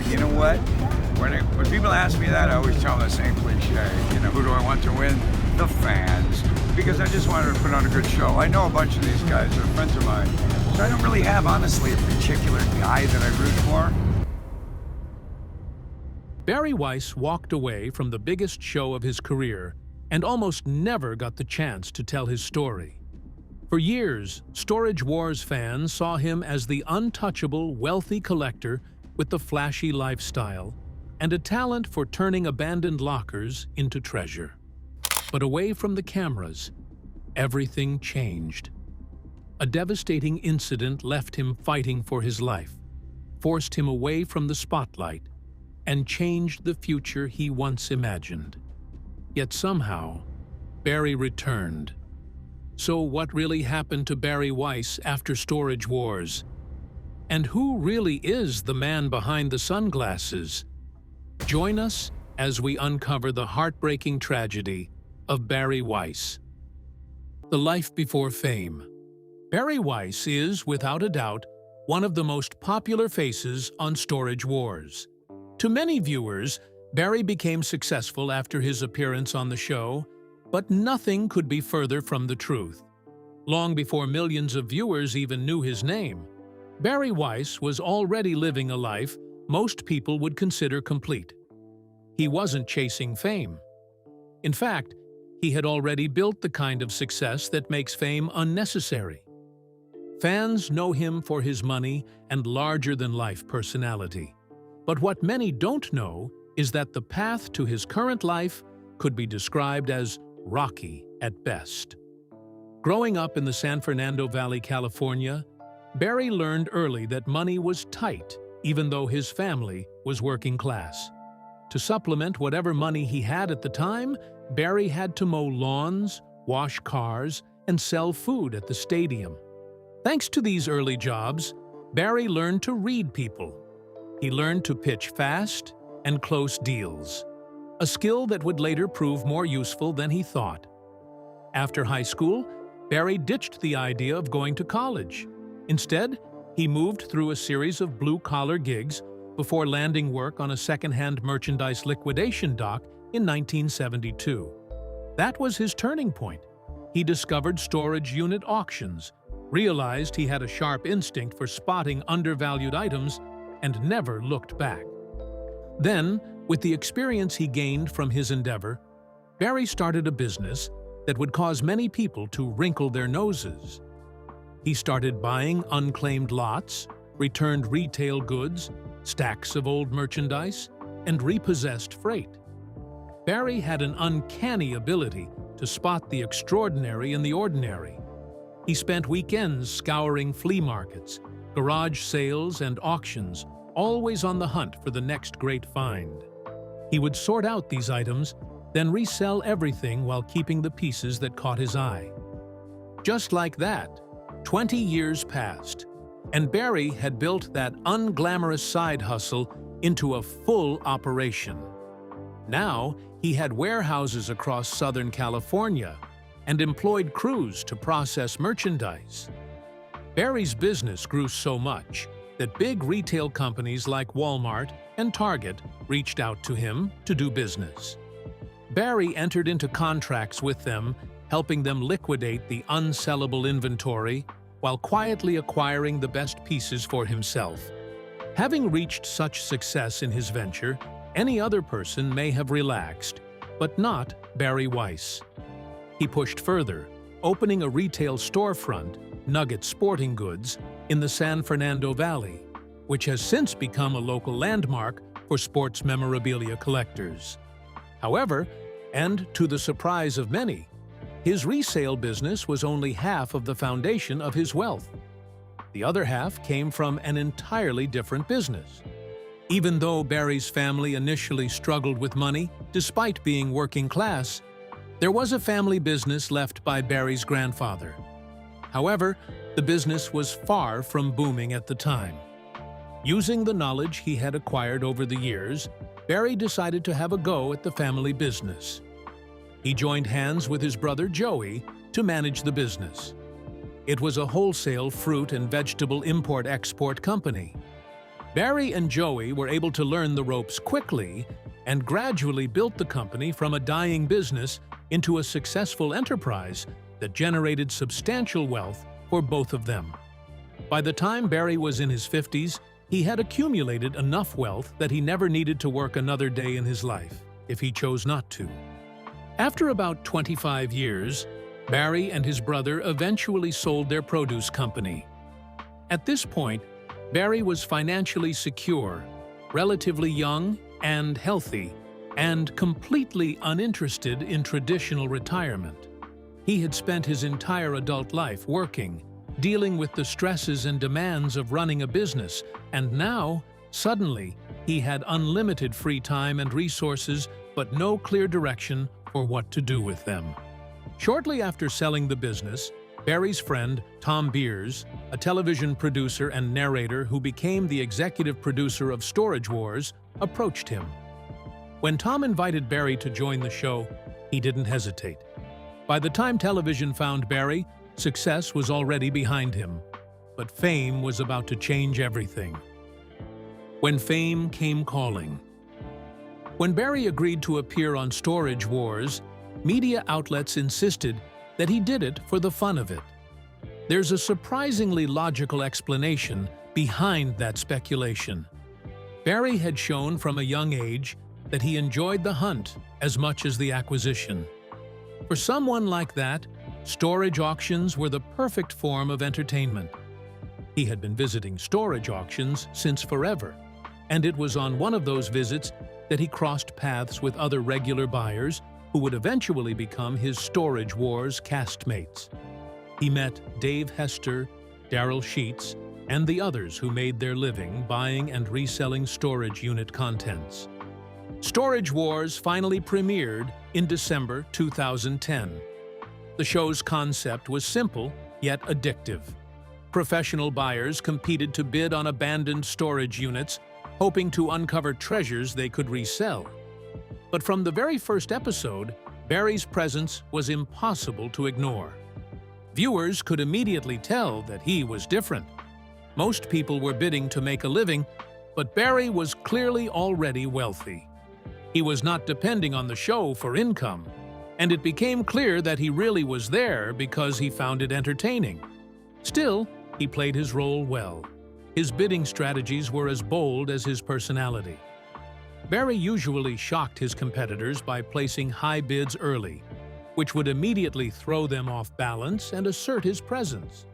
you know what? When people ask me that, I always tell them the same cliche. You know, who do I want to win? The fans. Because I just wanted to put on a good show. I know a bunch of these guys are friends of mine. So I don't really have, honestly, a particular guy that I root for. Barry Weiss walked away from the biggest show of his career and almost never got the chance to tell his story. For years, Storage Wars fans saw him as the untouchable, wealthy collector with the flashy lifestyle and a talent for turning abandoned lockers into treasure. But away from the cameras, everything changed. A devastating incident left him fighting for his life, forced him away from the spotlight, and changed the future he once imagined. Yet somehow, Barry returned. So what really happened to Barry Weiss after Storage Wars? And who really is the man behind the sunglasses? Join us as we uncover the heartbreaking tragedy of Barry Weiss. The life before fame. Barry Weiss is, without a doubt, one of the most popular faces on Storage Wars. To many viewers, Barry became successful after his appearance on the show, but nothing could be further from the truth. Long before millions of viewers even knew his name, Barry Weiss was already living a life most people would consider complete. He wasn't chasing fame. In fact, he had already built the kind of success that makes fame unnecessary. Fans know him for his money and larger-than-life personality. But what many don't know is that the path to his current life could be described as rocky at best. Growing up in the San Fernando Valley, California, Barry learned early that money was tight, even though his family was working class. To supplement whatever money he had at the time, Barry had to mow lawns, wash cars, and sell food at the stadium. Thanks to these early jobs, Barry learned to read people. He learned to pitch fast and close deals, a skill that would later prove more useful than he thought. After high school, Barry ditched the idea of going to college. Instead, he moved through a series of blue-collar gigs before landing work on a second-hand merchandise liquidation dock in 1972. That was his turning point. He discovered storage unit auctions, realized he had a sharp instinct for spotting undervalued items, and never looked back. Then, with the experience he gained from his endeavor, Barry started a business that would cause many people to wrinkle their noses. He started buying unclaimed lots, returned retail goods, stacks of old merchandise, and repossessed freight. Barry had an uncanny ability to spot the extraordinary in the ordinary. He spent weekends scouring flea markets, garage sales, and auctions, always on the hunt for the next great find. He would sort out these items, then resell everything while keeping the pieces that caught his eye. Just like that, 20 years passed, and Barry had built that unglamorous side hustle into a full operation. Now, he had warehouses across Southern California and employed crews to process merchandise. Barry's business grew so much that big retail companies like Walmart and Target reached out to him to do business. Barry entered into contracts with them, helping them liquidate the unsellable inventory while quietly acquiring the best pieces for himself. Having reached such success in his venture, any other person may have relaxed, but not Barry Weiss. He pushed further, opening a retail storefront, Nugget Sporting Goods, in the San Fernando Valley, which has since become a local landmark for sports memorabilia collectors. However, and to the surprise of many, his resale business was only half of the foundation of his wealth. The other half came from an entirely different business. Even though Barry's family initially struggled with money, despite being working class, there was a family business left by Barry's grandfather. However, the business was far from booming at the time. Using the knowledge he had acquired over the years, Barry decided to have a go at the family business. He joined hands with his brother Joey to manage the business. It was a wholesale fruit and vegetable import-export company. Barry and Joey were able to learn the ropes quickly and gradually built the company from a dying business into a successful enterprise that generated substantial wealth for both of them. By the time Barry was in his 50s, he had accumulated enough wealth that he never needed to work another day in his life, if he chose not to. After about 25 years, Barry and his brother eventually sold their produce company. At this point, Barry was financially secure, relatively young and healthy, and completely uninterested in traditional retirement. He had spent his entire adult life working, dealing with the stresses and demands of running a business, and now, suddenly, he had unlimited free time and resources, but no clear direction for what to do with them. Shortly after selling the business, Barry's friend, Tom Beers, a television producer and narrator who became the executive producer of Storage Wars, approached him. When Tom invited Barry to join the show, he didn't hesitate. By the time television found Barry, success was already behind him, but fame was about to change everything. When fame came calling. When Barry agreed to appear on Storage Wars, media outlets insisted that he did it for the fun of it. There's a surprisingly logical explanation behind that speculation. Barry had shown from a young age that he enjoyed the hunt as much as the acquisition. For someone like that, storage auctions were the perfect form of entertainment. He had been visiting storage auctions since forever, and it was on one of those visits that he crossed paths with other regular buyers who would eventually become his Storage Wars castmates. He met Dave Hester, Daryl Sheets, and the others who made their living buying and reselling storage unit contents. Storage Wars finally premiered in December 2010. The show's concept was simple, yet addictive. Professional buyers competed to bid on abandoned storage units, hoping to uncover treasures they could resell. But from the very first episode, Barry's presence was impossible to ignore. Viewers could immediately tell that he was different. Most people were bidding to make a living, but Barry was clearly already wealthy. He was not depending on the show for income, and it became clear that he really was there because he found it entertaining. Still, he played his role well. His bidding strategies were as bold as his personality. Barry usually shocked his competitors by placing high bids early, which would immediately throw them off balance and assert his presence.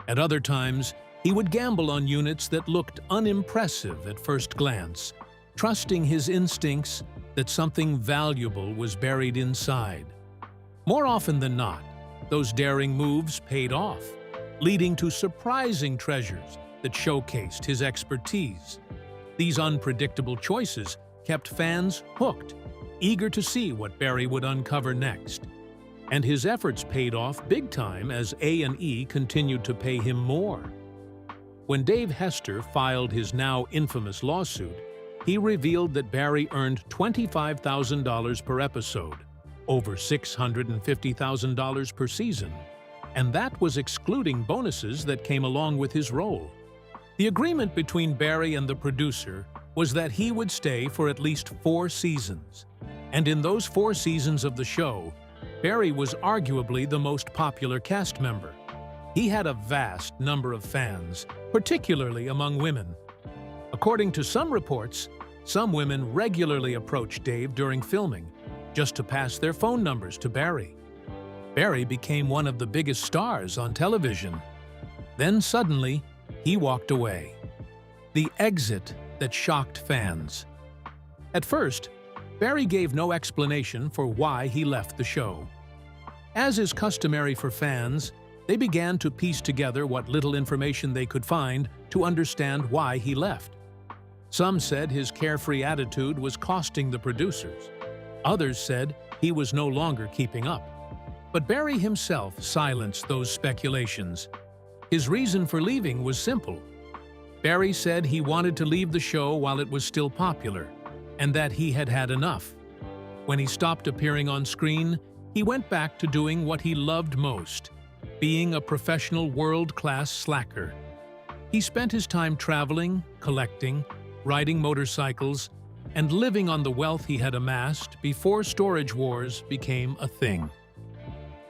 At other times, he would gamble on units that looked unimpressive at first glance, trusting his instincts that something valuable was buried inside. More often than not, those daring moves paid off, leading to surprising treasures that showcased his expertise. These unpredictable choices kept fans hooked, eager to see what Barry would uncover next. And his efforts paid off big time as A&E continued to pay him more. When Dave Hester filed his now infamous lawsuit, he revealed that Barry earned $25,000 per episode, over $650,000 per season, and that was excluding bonuses that came along with his role. The agreement between Barry and the producer was that he would stay for at least 4 seasons, and in those 4 seasons of the show, Barry was arguably the most popular cast member. He had a vast number of fans, particularly among women. According to some reports, some women regularly approached Dave during filming, just to pass their phone numbers to Barry. Barry became one of the biggest stars on television. Then suddenly, he walked away. The exit that shocked fans. At first, Barry gave no explanation for why he left the show. As is customary for fans, they began to piece together what little information they could find to understand why he left. Some said his carefree attitude was costing the producers. Others said he was no longer keeping up. But Barry himself silenced those speculations. His reason for leaving was simple. Barry said he wanted to leave the show while it was still popular, and that he had had enough. When he stopped appearing on screen, he went back to doing what he loved most, being a professional world-class slacker. He spent his time traveling, collecting, riding motorcycles, and living on the wealth he had amassed before Storage Wars became a thing.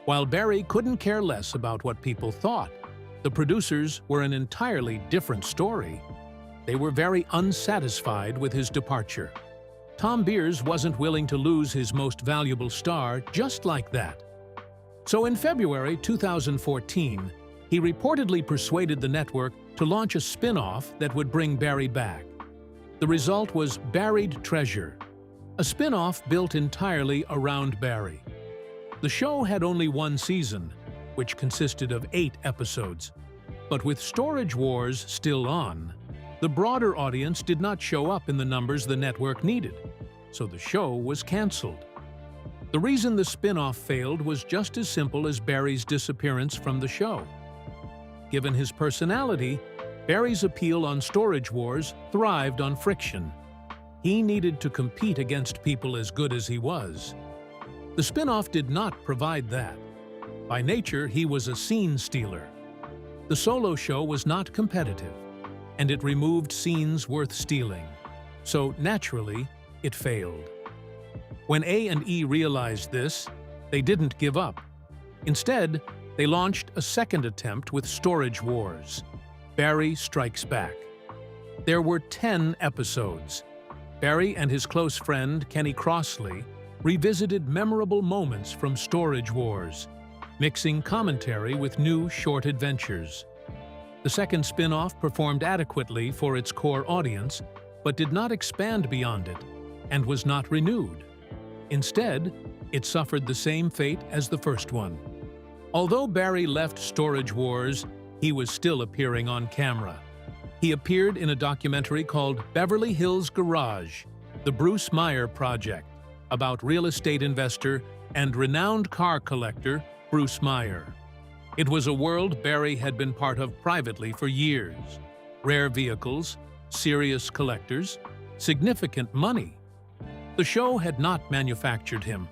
While Barry couldn't care less about what people thought, the producers were an entirely different story. They were very unsatisfied with his departure. Tom Beers wasn't willing to lose his most valuable star just like that. So in February 2014, he reportedly persuaded the network to launch a spin-off that would bring Barry back. The result was Buried Treasure, a spin-off built entirely around Barry. The show had only one season, which consisted of 8 episodes. But with Storage Wars still on, the broader audience did not show up in the numbers the network needed, so the show was canceled. The reason the spin-off failed was just as simple as Barry's disappearance from the show. Given his personality, Barry's appeal on Storage Wars thrived on friction. He needed to compete against people as good as he was. The spin-off did not provide that. By nature, he was a scene stealer. The solo show was not competitive, and it removed scenes worth stealing. So naturally, it failed. When A and E realized this, they didn't give up. Instead, they launched a second attempt with Storage Wars, Barry Strikes Back. There were 10 episodes. Barry and his close friend, Kenny Crossley, revisited memorable moments from Storage Wars, mixing commentary with new short adventures. The second spin-off performed adequately for its core audience, but did not expand beyond it, and was not renewed. Instead, it suffered the same fate as the first one. Although Barry left Storage Wars, he was still appearing on camera. He appeared in a documentary called Beverly Hills Garage, The Bruce Meyer Project, about real estate investor and renowned car collector Bruce Meyer. It was a world Barry had been part of privately for years. Rare vehicles, serious collectors, significant money. The show had not manufactured him.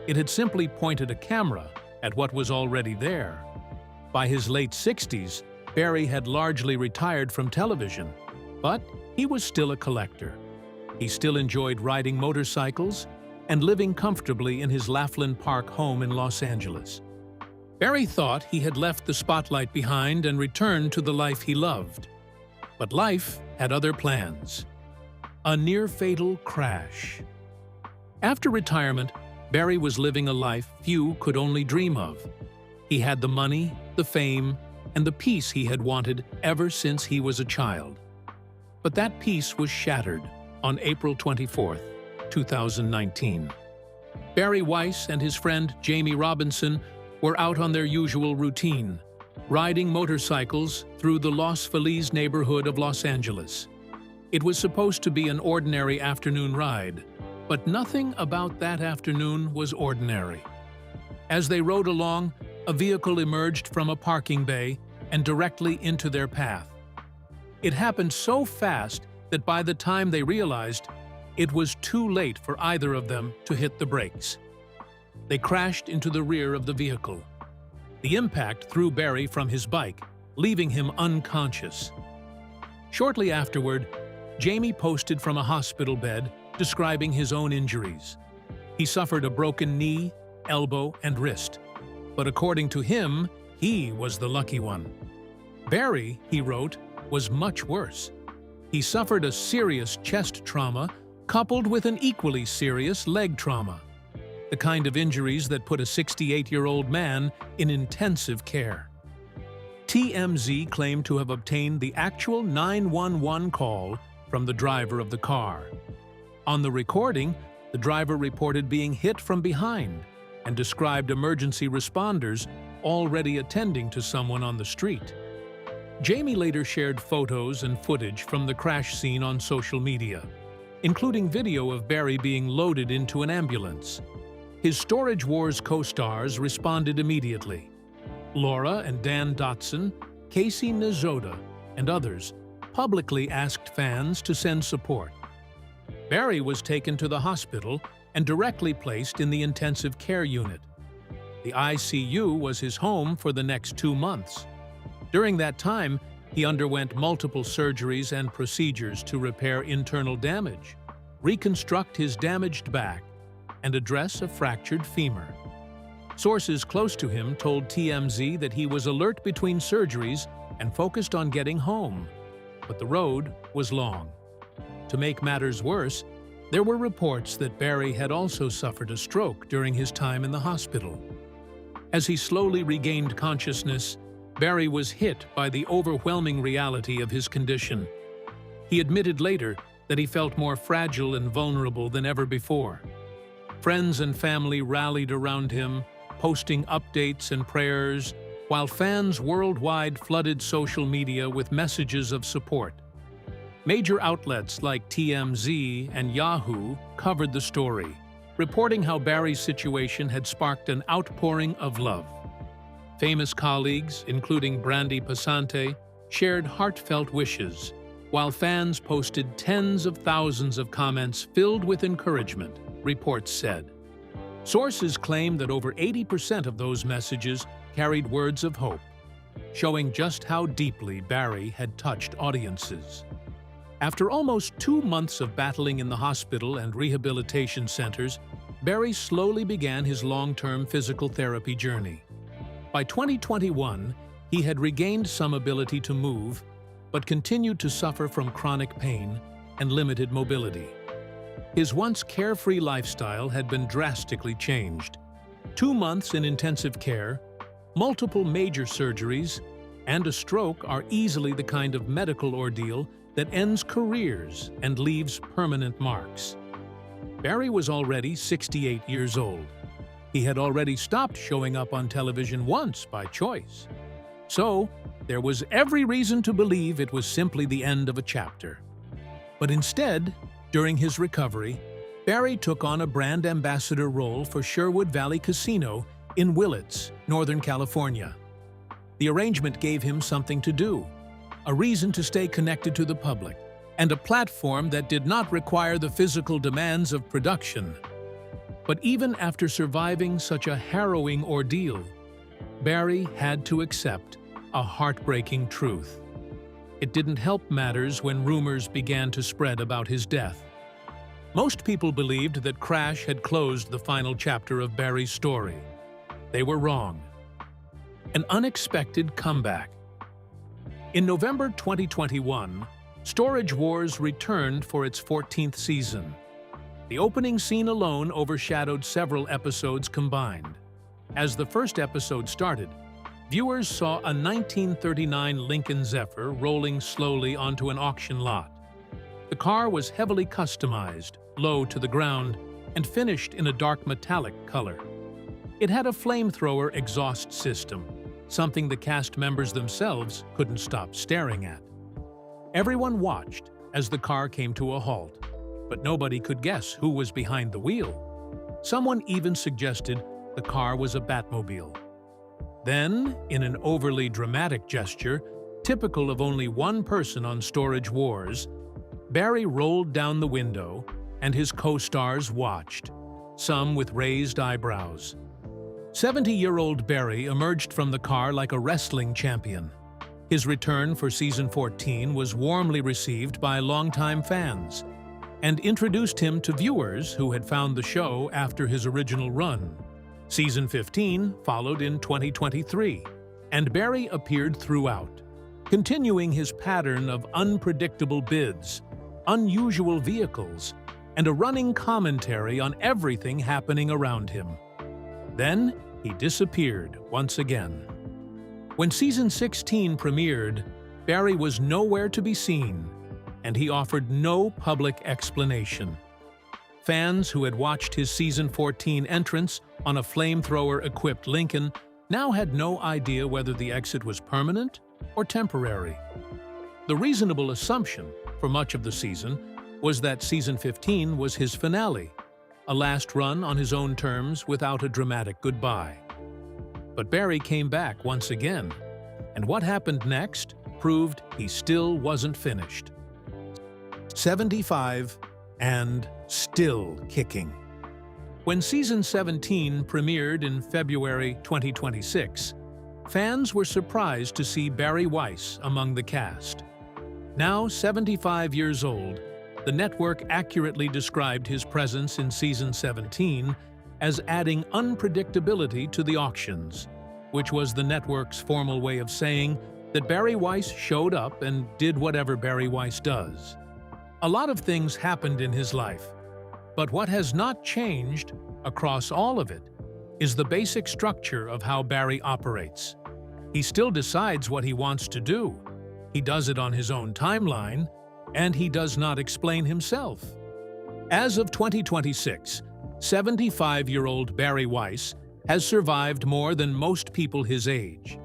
It had simply pointed a camera at what was already there. By his late 60s, Barry had largely retired from television, but he was still a collector. He still enjoyed riding motorcycles and living comfortably in his Laughlin Park home in Los Angeles. Barry thought he had left the spotlight behind and returned to the life he loved. But life had other plans. A near-fatal crash. After retirement, Barry was living a life few could only dream of. He had the money, the fame, and the peace he had wanted ever since he was a child. But that peace was shattered on April 24th, 2019. Barry Weiss and his friend Jamie Robinson were out on their usual routine, riding motorcycles through the Los Feliz neighborhood of Los Angeles. It was supposed to be an ordinary afternoon ride, but nothing about that afternoon was ordinary. As they rode along, a vehicle emerged from a parking bay and directly into their path. It happened so fast that by the time they realized, it was too late for either of them to hit the brakes. They crashed into the rear of the vehicle. The impact threw Barry from his bike, leaving him unconscious. Shortly afterward, Jamie posted from a hospital bed describing his own injuries. He suffered a broken knee, elbow, and wrist. But according to him, he was the lucky one. Barry, he wrote, was much worse. He suffered a serious chest trauma coupled with an equally serious leg trauma, the kind of injuries that put a 68-year-old man in intensive care. TMZ claimed to have obtained the actual 911 call from the driver of the car. On the recording, the driver reported being hit from behind and described emergency responders already attending to someone on the street. Jamie later shared photos and footage from the crash scene on social media, including video of Barry being loaded into an ambulance. His Storage Wars co-stars responded immediately. Laura and Dan Dotson, Casey Nizoda, and others publicly asked fans to send support. Barry was taken to the hospital and directly placed in the intensive care unit. The ICU was his home for the next 2 months. During that time, He underwent multiple surgeries and procedures to repair internal damage, reconstruct his damaged back, and address a fractured femur. Sources close to him told TMZ that he was alert between surgeries and focused on getting home, but the road was long. To make matters worse, there were reports that Barry had also suffered a stroke during his time in the hospital. As he slowly regained consciousness, Barry was hit by the overwhelming reality of his condition. He admitted later that he felt more fragile and vulnerable than ever before. Friends and family rallied around him, posting updates and prayers, while fans worldwide flooded social media with messages of support. Major outlets like TMZ and Yahoo covered the story, reporting how Barry's situation had sparked an outpouring of love. Famous colleagues, including Brandy Passante, shared heartfelt wishes, while fans posted tens of thousands of comments filled with encouragement, reports said. Sources claim that over 80% of those messages carried words of hope, showing just how deeply Barry had touched audiences. After almost 2 months of battling in the hospital and rehabilitation centers, Barry slowly began his long-term physical therapy journey. By 2021, he had regained some ability to move, but continued to suffer from chronic pain and limited mobility. His once carefree lifestyle had been drastically changed. 2 months in intensive care, multiple major surgeries, and a stroke are easily the kind of medical ordeal that ends careers and leaves permanent marks. Barry was already 68 years old. He had already stopped showing up on television once by choice. So, there was every reason to believe it was simply the end of a chapter. But instead, during his recovery, Barry took on a brand ambassador role for Sherwood Valley Casino in Willits, Northern California. The arrangement gave him something to do, a reason to stay connected to the public, and a platform that did not require the physical demands of production. But even after surviving such a harrowing ordeal, Barry had to accept a heartbreaking truth. It didn't help matters when rumors began to spread about his death. Most people believed that Crash had closed the final chapter of Barry's story. They were wrong. An unexpected comeback. In November 2021, Storage Wars returned for its 14th season. The opening scene alone overshadowed several episodes combined. As the first episode started, viewers saw a 1939 Lincoln Zephyr rolling slowly onto an auction lot. The car was heavily customized, low to the ground, and finished in a dark metallic color. It had a flamethrower exhaust system, something the cast members themselves couldn't stop staring at. Everyone watched as the car came to a halt, but nobody could guess who was behind the wheel. Someone even suggested the car was a Batmobile. Then, in an overly dramatic gesture, typical of only one person on Storage Wars, Barry rolled down the window and his co-stars watched, some with raised eyebrows. 70-year-old Barry emerged from the car like a wrestling champion. His return for season 14 was warmly received by longtime fans and introduced him to viewers who had found the show after his original run. Season 15 followed in 2023, and Barry appeared throughout, continuing his pattern of unpredictable bids, unusual vehicles, and a running commentary on everything happening around him. Then, he disappeared once again. When season 16 premiered, Barry was nowhere to be seen, and he offered no public explanation. Fans who had watched his season 14 entrance on a flamethrower-equipped Lincoln now had no idea whether the exit was permanent or temporary. The reasonable assumption for much of the season was that season 15 was his finale, a last run on his own terms without a dramatic goodbye. But Barry came back once again, and what happened next proved he still wasn't finished. 75 and still kicking. When season 17 premiered in February 2026, fans were surprised to see Barry Weiss among the cast. Now 75 years old, the network accurately described his presence in season 17 as adding unpredictability to the auctions, which was the network's formal way of saying that Barry Weiss showed up and did whatever Barry Weiss does. A lot of things happened in his life, but what has not changed across all of it is the basic structure of how Barry operates. He still decides what he wants to do. He does it on his own timeline, and he does not explain himself. As of 2026, 75-year-old Barry Weiss has survived more than most people his age.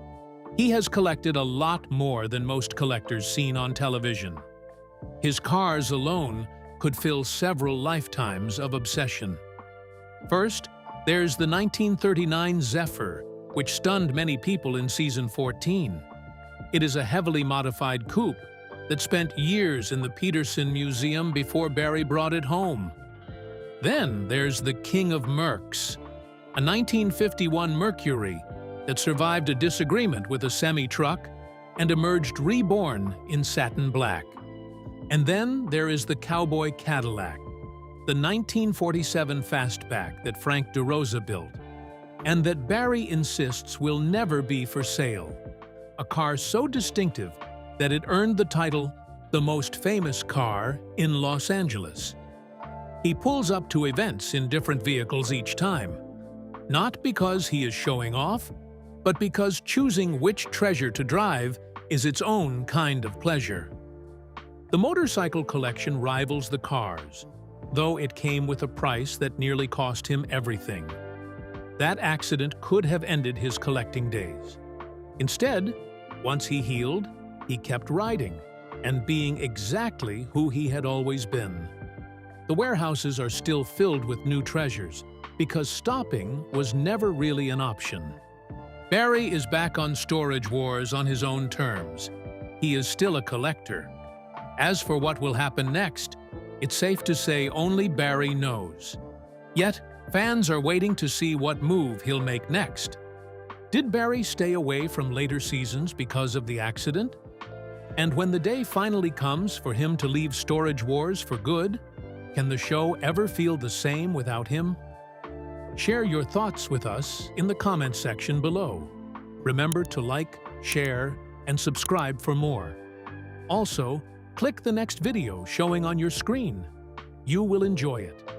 He has collected a lot more than most collectors seen on television. His cars alone could fill several lifetimes of obsession. First, there's the 1939 Zephyr, which stunned many people in season 14. It is a heavily modified coupe that spent years in the Peterson Museum before Barry brought it home. Then there's the King of Mercs, a 1951 Mercury that survived a disagreement with a semi-truck and emerged reborn in satin black. And then there is the Cowboy Cadillac, the 1947 fastback that Frank DeRosa built, and that Barry insists will never be for sale. A car so distinctive that it earned the title the most famous car in Los Angeles. He pulls up to events in different vehicles each time, not because he is showing off, but because choosing which treasure to drive is its own kind of pleasure. The motorcycle collection rivals the cars, though it came with a price that nearly cost him everything. That accident could have ended his collecting days. Instead, once he healed, he kept riding and being exactly who he had always been. The warehouses are still filled with new treasures because stopping was never really an option. Barry is back on Storage Wars on his own terms. He is still a collector. As for what will happen next, it's safe to say only Barry knows. Yet, fans are waiting to see what move he'll make next. Did Barry stay away from later seasons because of the accident? And when the day finally comes for him to leave Storage Wars for good, can the show ever feel the same without him? Share your thoughts with us in the comments section below. Remember to like, share, and subscribe for more. Also, click the next video showing on your screen. You will enjoy it.